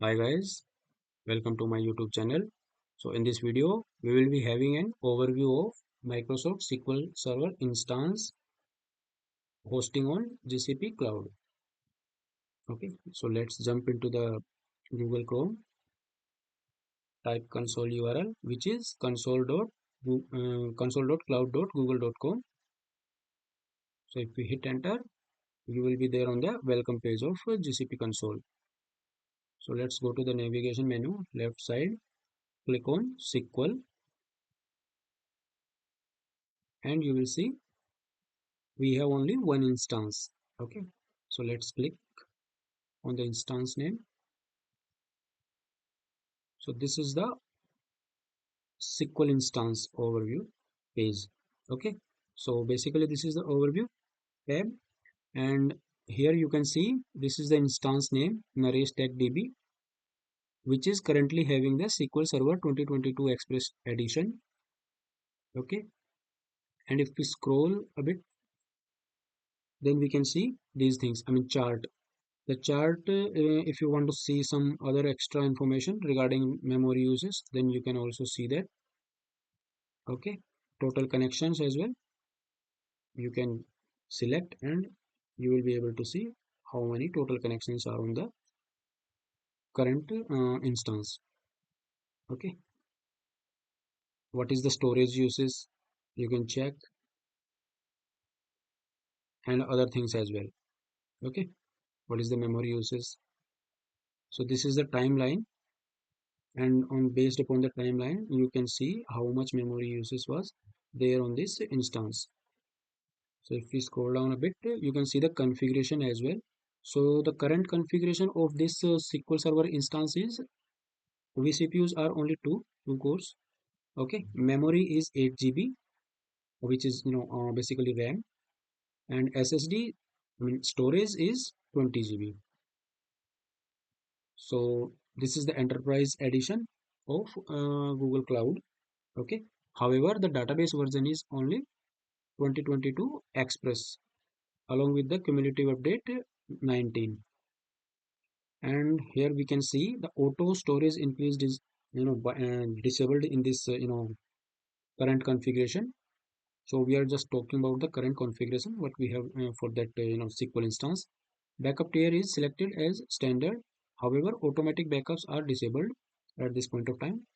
Hi guys, welcome to my YouTube channel. So in this video, we will be having an overview of Microsoft SQL Server instance hosting on GCP Cloud. Okay, so let's jump into the Google Chrome, type console URL, which is console.cloud.google.com. So if we hit enter, you will be there on the welcome page of GCP console. So let's go to the navigation menu, left side, click on SQL, and you will see we have only one instance. Okay, so let's click on the instance name. So this is the SQL instance overview page. Okay, so basically this is the overview tab, and here you can see this is the instance name Naresh DB, which is currently having the SQL Server 2022 Express edition. Okay, and if we scroll a bit, then we can see these things. I mean chart. The chart, if you want to see some other extra information regarding memory uses, then you can also see that. Okay, total connections as well. You can select and you will be able to see how many total connections are on the current instance. Okay, what is the storage uses? You can check and other things as well. Okay, what is the memory uses? So this is the timeline, and on based upon the timeline, you can see how much memory uses was there on this instance. So if we scroll down a bit, you can see the configuration as well. So the current configuration of this SQL Server instance is vCPUs are only two cores. Okay, memory is 8 GB, which is basically RAM, and SSD, I mean storage is 20 GB. So this is the enterprise edition of Google Cloud. Okay, however, the database version is only 2022 Express along with the cumulative update 19. And here we can see the auto storage increased is disabled in this current configuration. So we are just talking about the current configuration what we have for that SQL instance. Backup tier is selected as standard, however automatic backups are disabled at this point of time.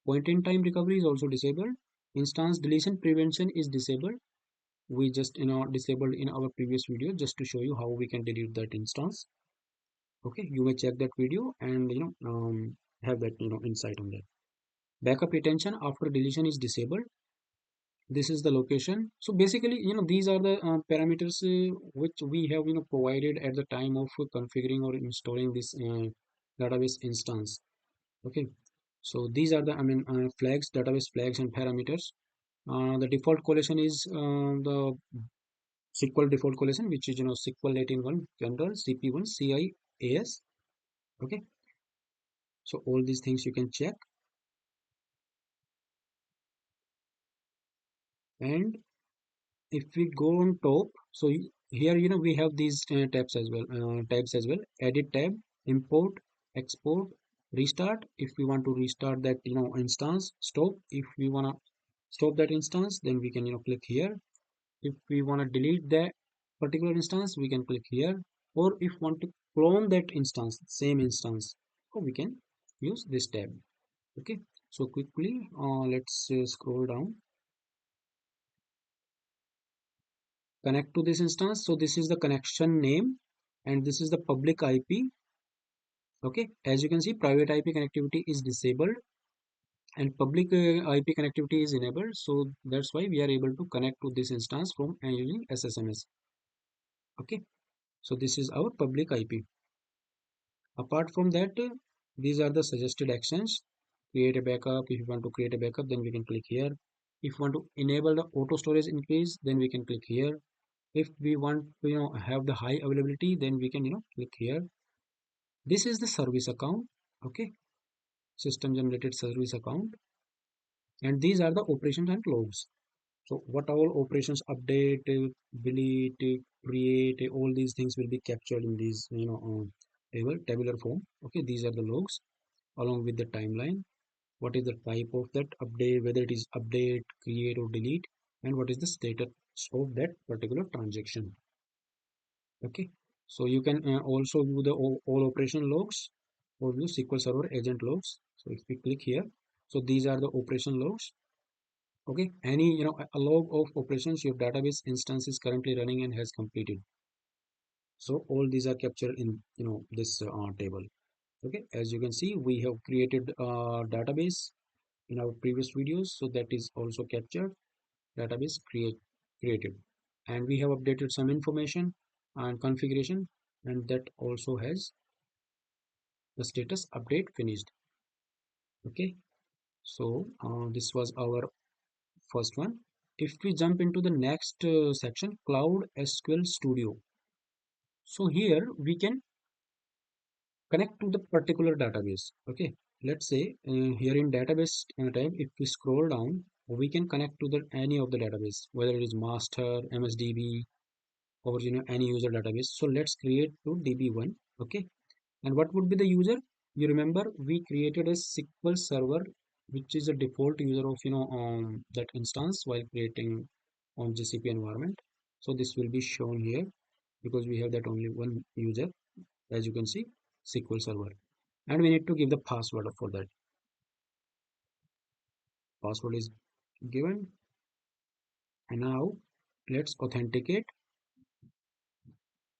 Point in time recovery is also disabled. Instance deletion prevention is disabled. We just disabled in our previous video just to show you how we can delete that instance. Okay, you may check that video and have that insight on that. Backup retention after deletion is disabled. This is the location. So basically these are the parameters which we have provided at the time of configuring or installing this database instance. Okay, so these are the flags, database flags and parameters. The default collection is the SQL default collection, which is SQL 18.1 general CP1 CIAS. Okay, so all these things you can check. And if we go on top, so here we have these tabs as well. Edit tab, import, export, restart. If we want to restart that instance, stop. If we want to stop that instance, then we can click here. If we want to delete that particular instance, we can click here. Or if want to clone that instance, same instance, so we can use this tab. Okay, so quickly let's scroll down, connect to this instance. So this is the connection name and this is the public IP. Okay, as you can see, private IP connectivity is disabled and public IP connectivity is enabled. So that's why we are able to connect to this instance from using SSMS. Okay, so this is our public IP. Apart from that, these are the suggested actions. Create a backup. If you want to create a backup, then we can click here. If you want to enable the auto storage increase, then we can click here. If we want to have the high availability, then we can click here. This is the service account. Okay, system generated service account, and these are the operations and logs. So what all operations, update, delete, create, all these things will be captured in these tabular form. Okay, these are the logs along with the timeline. What is the type of that update, whether it is update, create or delete, and what is the status of that particular transaction. Okay, so you can also view the all operation logs or view SQL Server agent logs. So if we click here, so these are the operation logs. Okay, any a log of operations your database instance is currently running and has completed. So all these are captured in this table. Okay, as you can see, we have created a database in our previous videos, so that is also captured. Database created, and we have updated some information and configuration, and that also has the status update finished. Okay, so this was our first one. If we jump into the next section, Cloud SQL Studio. So here we can connect to the particular database. Okay, let's say here in database tab, if we scroll down, we can connect to the any of the database, whether it is master, msdb, or any user database. So let's create to db1. Okay, and what would be the user? You remember we created a SQL server which is a default user of that instance while creating on GCP environment. So this will be shown here because we have that only one user, as you can see, SQL server, and we need to give the password for that. Password is given, and now let's authenticate.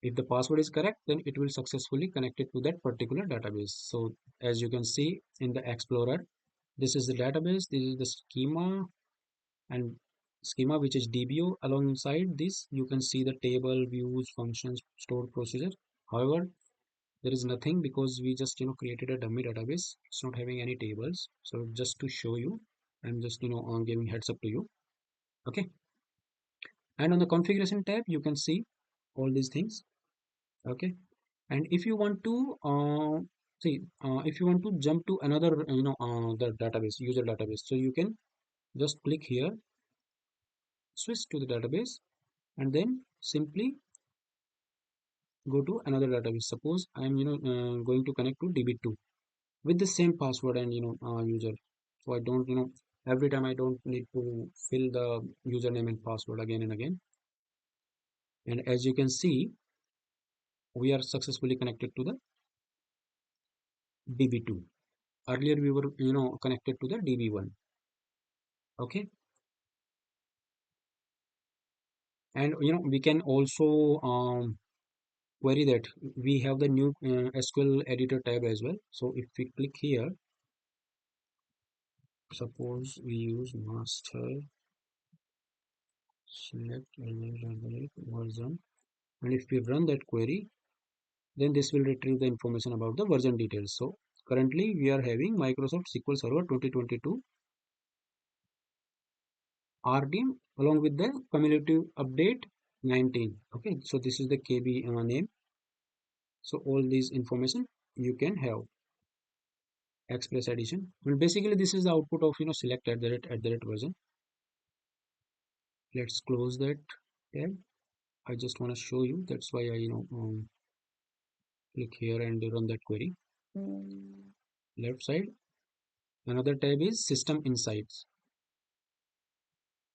If the password is correct, then it will successfully connect it to that particular database. So as you can see in the explorer, this is the database, this is the schema, and schema which is dbo. Alongside this you can see the table, views, functions, stored procedure. However, there is nothing because we just created a dummy database. It's not having any tables. So just to show you, I'm just on giving heads up to you. Okay, and on the configuration tab you can see all these things. Okay, and if you want to see if you want to jump to another the database, user database, so you can just click here, switch to the database, and then simply go to another database. Suppose I'm going to connect to db2 with the same password and user, so I don't every time I don't need to fill the username and password again and again. And as you can see, we are successfully connected to the db2. Earlier we were connected to the db1. Okay, and we can also query that. We have the new SQL editor tab as well. So if we click here, suppose we use master, select version, and if we run that query, then this will retrieve the information about the version details. So currently we are having Microsoft SQL Server 2022 RDM along with the cumulative update 19. Okay, so this is the KB name. So all these information you can have. Express addition, and basically this is the output of select at the rate version. Let's close that tab. I just want to show you, that's why I click here and run that query. Left side, another tab is system insights.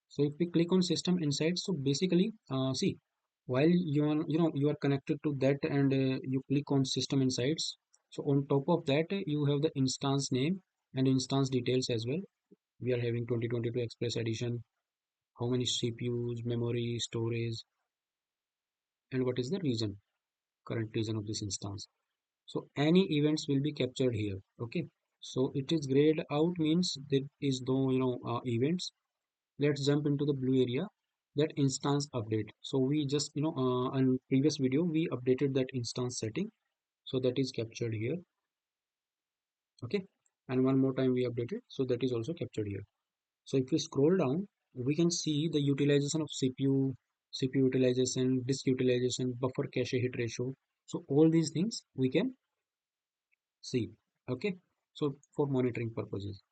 So if we click on system insights, so basically see, while you are connected to that and you click on system insights, so on top of that you have the instance name and instance details as well. We are having 2022 express edition, how many CPUs, memory, storage, and what is the region, current region of this instance. So any events will be captured here. Okay, so it is grayed out, means there is no events. Let's jump into the blue area, that instance update. So we just on previous video we updated that instance setting, so that is captured here. Okay, and one more time we updated, so that is also captured here. So if we scroll down, we can see the utilization of CPU utilization, disk utilization, buffer cache hit ratio. So all these things we can see. Okay, so for monitoring purposes,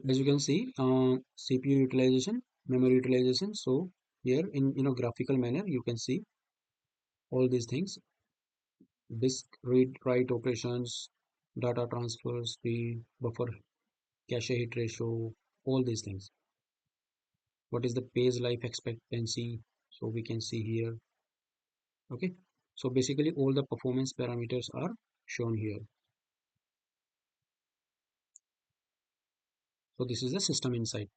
as you can see, CPU utilization, memory utilization. So here in graphical manner. You can see all these things: disk read write operations, data transfer speed, buffer cache hit ratio, all these things. What is the page life expectancy? So we can see here. Okay, so basically all the performance parameters are shown here. So this is the system insight.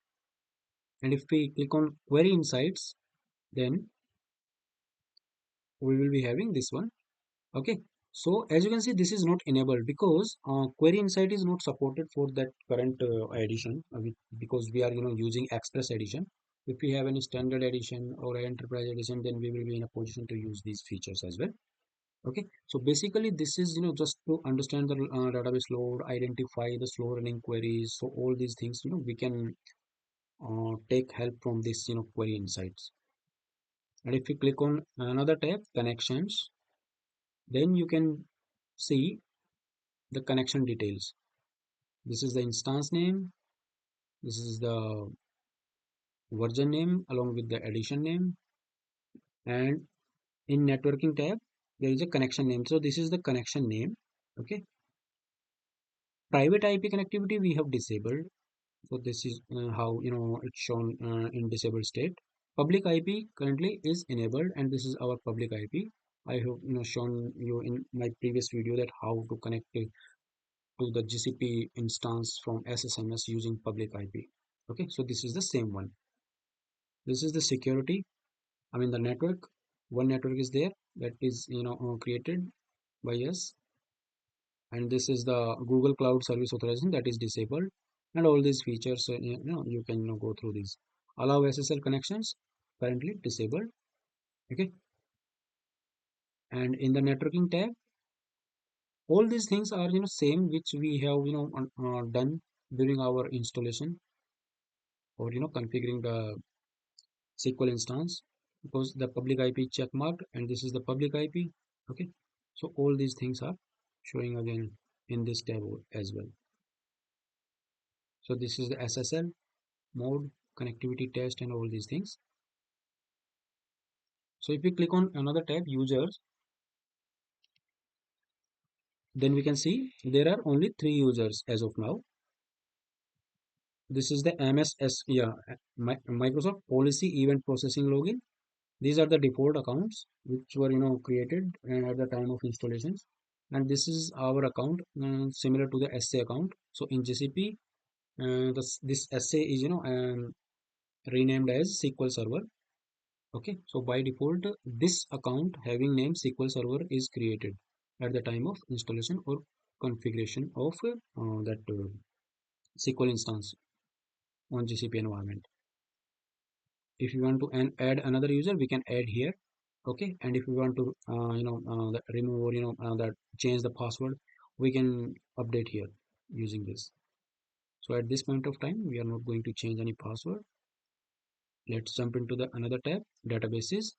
And if we click on query insights, then we will be having this one. Okay, so as you can see, this is not enabled because query insight is not supported for that current edition, because we are using express edition. If we have any standard edition or enterprise edition, then we will be in a position to use these features as well. Okay, so basically this is just to understand the database load, identify the slow running queries. So all these things we can take help from this query insights. And if you click on another tab, connections, then you can see the connection details. This is the instance name, this is the version name along with the edition name, and in networking tab there is a connection name. So this is the connection name. Okay, private IP connectivity we have disabled. So this is how it's shown in disabled state. Public IP currently is enabled, and this is our public IP. I have shown you in my previous video that how to connect it to the GCP instance from SSMS using public IP. Okay, so this is the same one. This is the security. I mean the network. One network is there that is created by us, and this is the Google Cloud Service Authorization that is disabled, and all these features you can go through these. Allow SSL connections currently disabled. Okay, and in the networking tab, all these things are same which we have done during our installation or configuring the SQL instance, because the public IP check marked and this is the public IP. Okay, so all these things are showing again in this tab as well. So this is the SSL mode, connectivity test, and all these things. So if we click on another tab, users, then we can see there are only 3 users as of now. This is the Microsoft Policy Event Processing login. These are the default accounts which were created at the time of installations, and this is our account similar to the SA account. So in GCP, this SA is renamed as SQL Server. Okay, so by default, this account having name SQL Server is created at the time of installation or configuration of that SQL instance on GCP environment. If you want to add another user, we can add here. Okay, and if we want to remove or that change the password, we can update here using this. So at this point of time, we are not going to change any password. Let's jump into the another tab, databases.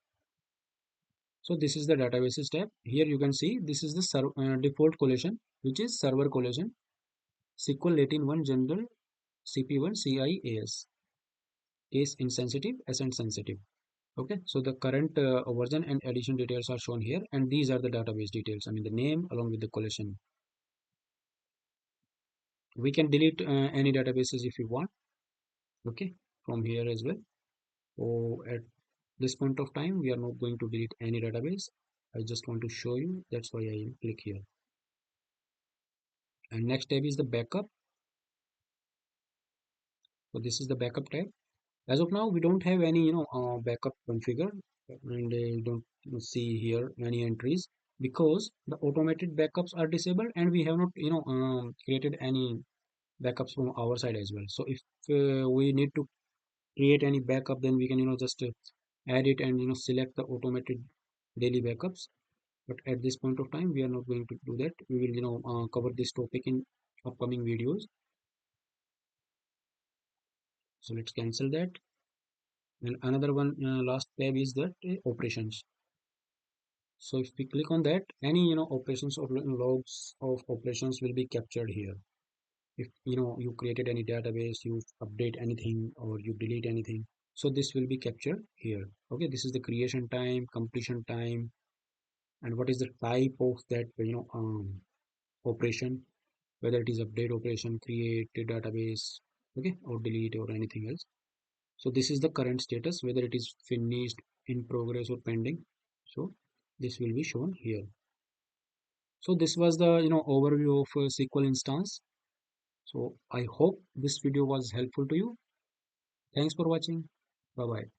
So this is the databases tab. Here you can see this is the default collection, which is server collection, SQL Latin 1 general, CP1 CIAS, case insensitive, ascent sensitive. Okay, so the current version and edition details are shown here, and these are the database details. I mean the name along with the collection. We can delete any databases if you want. Okay, from here as well. So at this point of time, we are not going to delete any database. I just want to show you. That's why I click here. And next tab is the backup. So this is the backup tab. As of now, we don't have any backup configured, and you don't see here any entries because the automated backups are disabled, and we have not created any backups from our side as well. So if we need to create any backup, then we can just add it and select the automated daily backups. But at this point of time, we are not going to do that. We will cover this topic in upcoming videos. So let's cancel that. And another one, last tab is that operations. So if we click on that, any operations or logs of operations will be captured here. If you created any database, you update anything or you delete anything, So this will be captured here. Okay, this is the creation time, completion time, and what is the type of that operation, whether it is update operation, create a database, okay, or delete or anything else. So this is the current status, whether it is finished, in progress, or pending. So this will be shown here. So this was the overview of SQL instance. So I hope this video was helpful to you. Thanks for watching. Bye bye.